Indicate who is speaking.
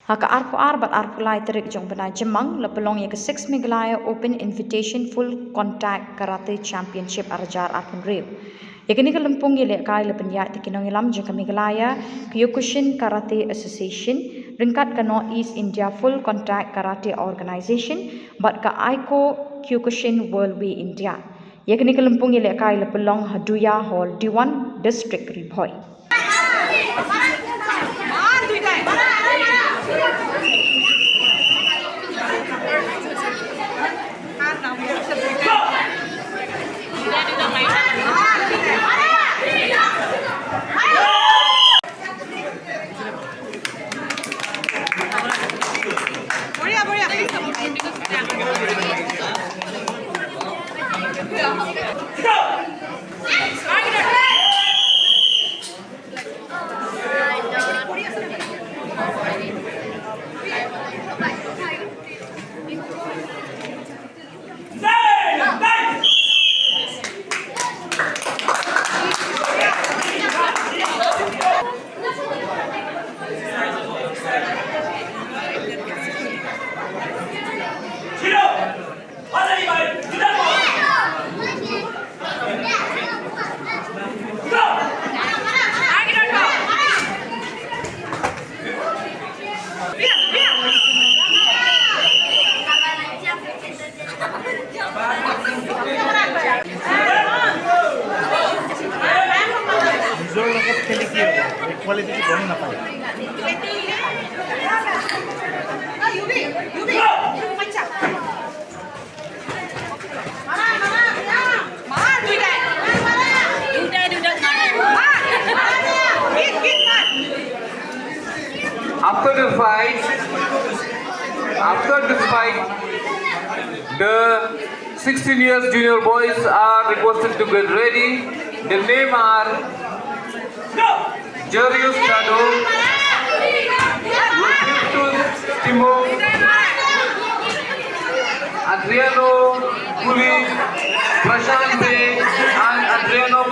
Speaker 1: Haka arpo bat arpo lai terik jong bana jemang lepelong ye ke 6 Meghalaya Open Invitation Full Contact Karate Championship arjar arpun rew. Yakini ke lempung ye lek kai lepen ya tikinong ilam jeng ke Meghalaya Kyokushin Karate Association ringkat ke North East India Full Contact Karate Organization bat ke Aiko Kyokushin World Way India. Yakini ke lempung ye lek kai lepelong Haduya Hall Diwon District Riboy.
Speaker 2: After this fight, the 16 years junior boys are requested to get ready. The name are Jarius Chado, Timo, Adriano Puli, Prashant Bey, and Adriano